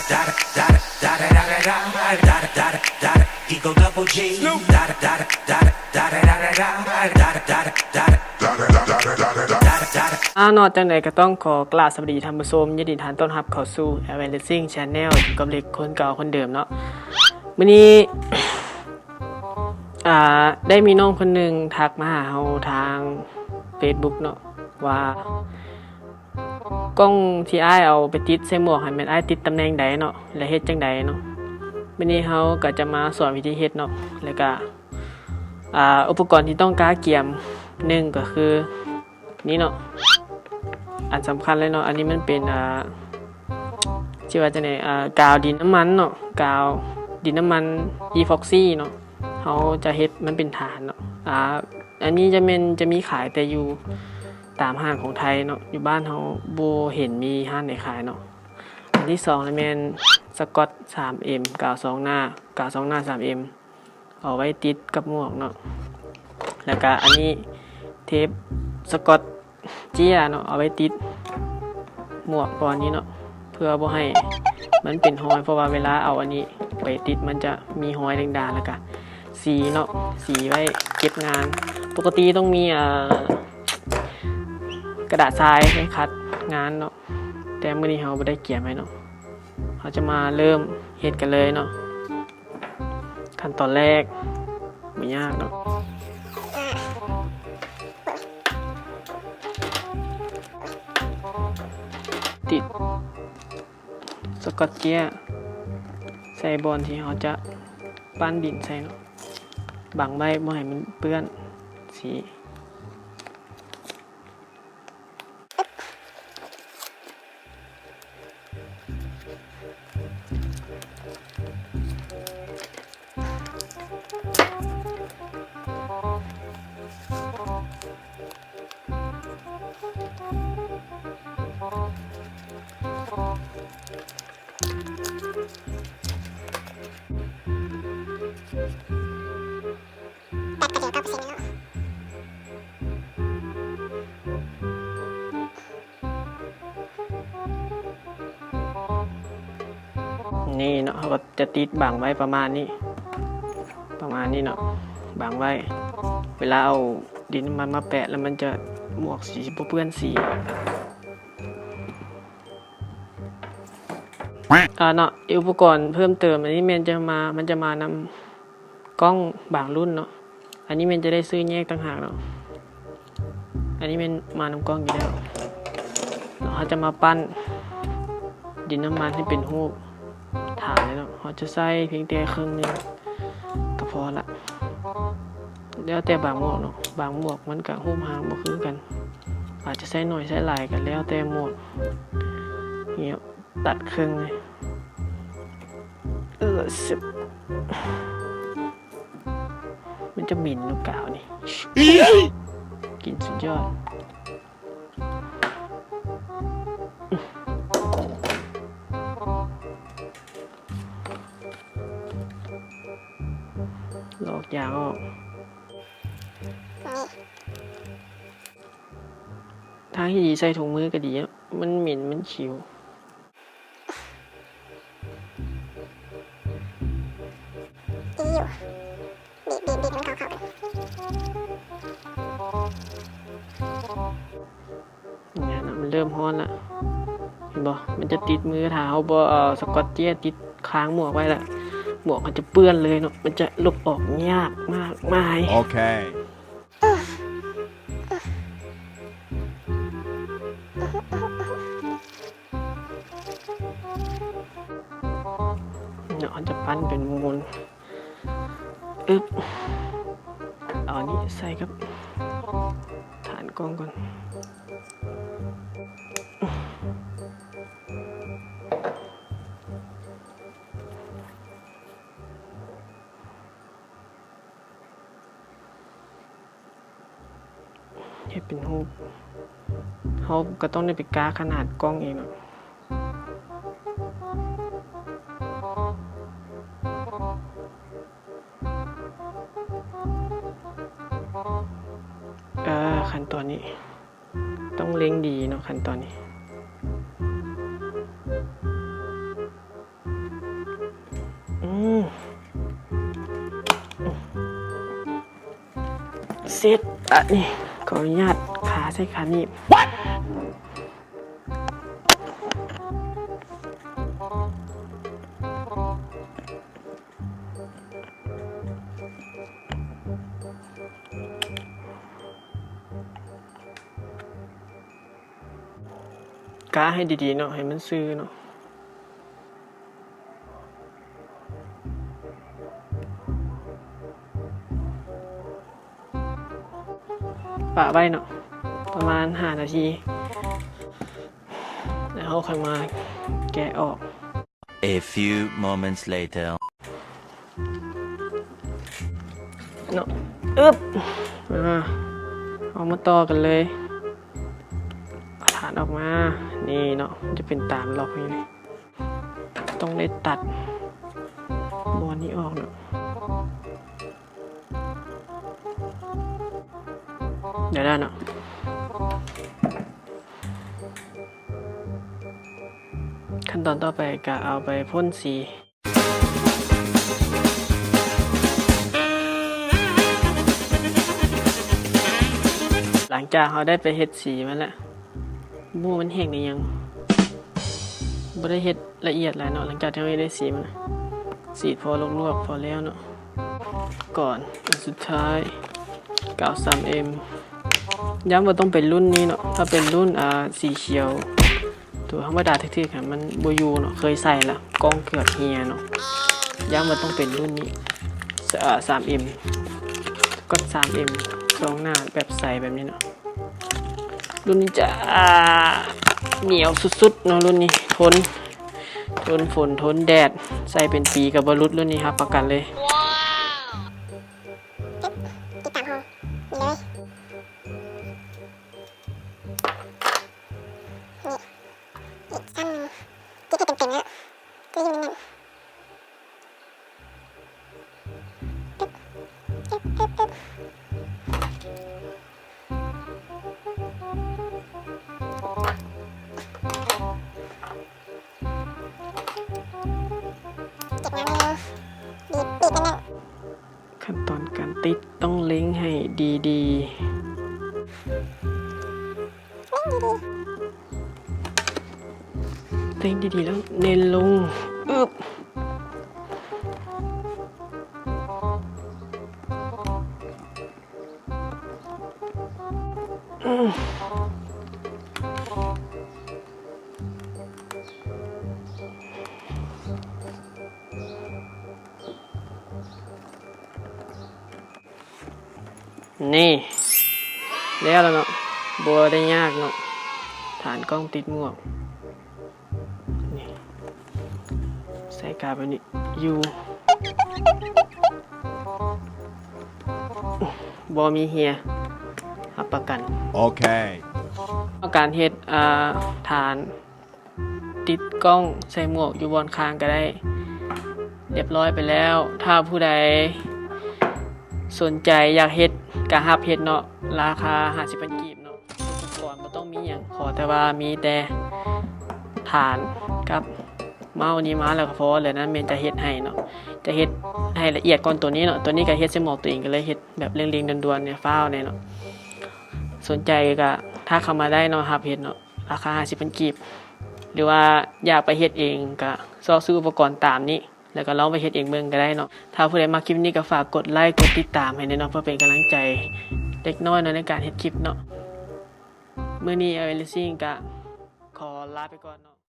นอกจากไหนก็ต้องขอกราบสวัสดีท่านผู้ชมยินดีต้อนรับเข้าสู่ Advancing Channel กับเล็กคนเก่าคนเดิมเนาะวันนี้ได้มีน้องคนหนึ่งทักมาหาเราทาง Facebook เนาะว่ากล้องที่อ้ายเอาไปติดใส่หมวกให้มันอ้ายติดตำแหน่งใดเนาะและเฮ็ดจังใดเนาะวันนี้เราก็จะมาสอนวิธีเฮ็ดเนาะแล้วก็อุปกรณ์ที่ต้องการเกี่ยมหนึ่งก็คือนี่เนาะอันสำคัญเลยเนาะอันนี้มันเป็นชื่อว่าจะไหนกาวดินน้ำมันเนาะกาวดินน้ำมันอีฟอกซี่เนาะเขาจะเฮ็ดมันเป็นฐานเนาะอันนี้จะมีขายแต่อยู่ตามห้างของไทยเนาะอยู่บ้านเขาโบเห็นมีห้างไหนขายเนาะอันที่สองเลยเป็นสกอต 3M กาว2หน้า 3M เอาไว้ติดกับหมวกเนาะแล้วก็อันนี้เทปสกอตเจียเนาะเอาไว้ติดหมวกปอนนี้เนาะเพื่อบ่ให้มันเป็นรอยเพราะว่าเวลาเอาอันนี้ไปติดมันจะมีรอยด่างๆแล้วก็สีเนาะสีไว้เก็บงานปกติต้องมีกระดาษทรายไว้คัดงานเนาะแต่มื้อนี้เราบ่ได้เกี่ยมไว้เนาะเราจะมาเริ่มเฮ็ดกันเลยเนาะขั้นตอนแรกไม่ยากเนาะติดสกอตเจียใส่บอลที่เขาจะปั้นดินใส่เนาะบังใบบ่ให้มันเปื้อนสีนี่เนาะเขาก็จะติดบังไว้ประมาณนี้เนาะบังไว้เวลาเอาดินมันมาแปะแล้วมันจะหมวกสีเปื้อนสีเนาะอุปกรณ์เพิ่มเติมอันนี้มันจะมานำกล้องบางรุ่นเนาะอันนี้มันจะได้ซื้อแยกต่างหากเนาะอันนี้มันมานำกล้องอยู่แล้วเขาจะมาปั้นดินน้ำมันให้เป็นรูปฐานเลยเนาะเขาจะใส่เพียงแต่ครึ่งนึงก็พอละแล้วแต่บางหมวกเนาะบางหมวกมันกับรูปหางบ่คือกันอาจจะใส่หน่อยใส่หลายกันแล้วแต่หมวกเงี้ยตัดครึ่งเลยสิบมันจะบินลูกกาวนี่กินสุดยอดลอกยางออกทางที่ดีใส่ถุงมือก็ดีมันเหม็นมันขิวดีอยู่บีบมันเข้ากันเนี่ยนะมันเริ่มฮ้อนละเห็นบ่มันจะติดมือเท้าบ่สกอตเจียติดค้างหมวกไว้ละหมวกมันจะเปื้อนเลยเนาะมันจะลบออกยากมากมายโอเคเนาะจะปั้นเป็นมูลเอาอันนี้ใส่กับฐานกล้องก่อนให้เป็นรูปเขาก็ต้องได้ไปกาขนาดกล้องเองเนาะขั้นตอนนี้ต้องเล็งดีเนาะขั้นตอนนี้ เสร็จอันนี้ขออนุญาตขาใส่ขาหนีบกาให้ดีๆเนาะให้มันซื่อเนาะปะไว้เนาะประมาณ5 นาทีแล้วเราค่อยมาแกะออก A few moments later. เนาะเอามาต่อกันเลยฐานออกมานี่เนาะจะเป็นตามล็อกนี่ต้องได้ตัดม้วนนี้ออกเนาะเดี๋ยวได้เนาะขั้นตอนต่อไปก็เอาไปพ่นสีหลังจากเขาได้ไปเฮ็ดสีมาแล้วบูมันแห้งนี่ยังบ่ได้เฮ็ดละเอียดหลายเนาะหลังจากที่เราได้สีมันสีพอลวกๆพอแล้วเนาะก่อนอันสุดท้ายกาว 3M ย้ำว่าต้องเป็นรุ่นนี้เนาะถ้าเป็นรุ่นสีเขียวตัวธรรมดาทึกๆค่ะมันบ่อยู่เนาะเคยใส่ละกล้องเกือบเฮียเนาะย้ำว่าต้องเป็นรุ่นนี้3M ก็ 3M รองหน้าแบบใสแบบนี้เนาะรุ่นนี้จะเหนียวสุดๆเนาะรุ่นนี้ทนฝนทนแดดใส่เป็นปีกับบรุษรุ่นนี้ครับประกันเลยติดตามห้องนี่เลยนี่อีกสั้นนึงที่เต็มๆแล้วก็อยู่นั่นตึ๊บเก็บงานเร็วบีบไปนั่นขั้นตอนการติดต้องเล็งให้ดีๆเล็งดีๆแล้วเน้นลงนี่แล้วเนาะบัวได้ยากเนาะฐานกล้องติดหมวกนี่ใส่กาแบบนี้อยู่บัวมีเฮียรับประกันโอเคการเฮ็ดฐานติดกล้องใส่หมวกอยู่บนคางก็ได้เรียบร้อยไปแล้วถ้าผู้ใดสนใจอยากเฮ็ดกะฮับเฮ็ดเนาะราคา50,000 กีบเนาะอุปกรณ์บ่ต้องมีหยังขอแต่ว่ามีแต่ฐานกับเมาส์นี้มาแล้วก็พอแล้วนั้นแม่นจะเฮ็ดให้เนาะจะเฮ็ดให้ละเอียดก่อนตัวนี้เนาะตัวนี้ก็เฮ็ดใส่หมวกตัวเองก็เลยเฮ็ดแบบเร่งๆด่วนๆเนี่ยฟ้าวเนี่ยเนาะสนใจก็ถ้าเข้ามาได้เนาะฮับเฮ็ดเนาะราคา50,000 กีบหรือว่าอยากไปเฮ็ดเองก็ซื้ออุปกรณ์ตามนี้แล้วก็ลองไปเฮ็ดเองเบิ่งก็ได้เนาะถ้าผู้ใดมาคลิปนี้ก็ฝากกดไลค์กดติดตามให้เนาะเพื่อเป็นกำลังใจเล็กน้อยเนาะในการเฮ็ดคลิปเนาะมื้อนี้Everythingก็ขอลาไปก่อนเนาะ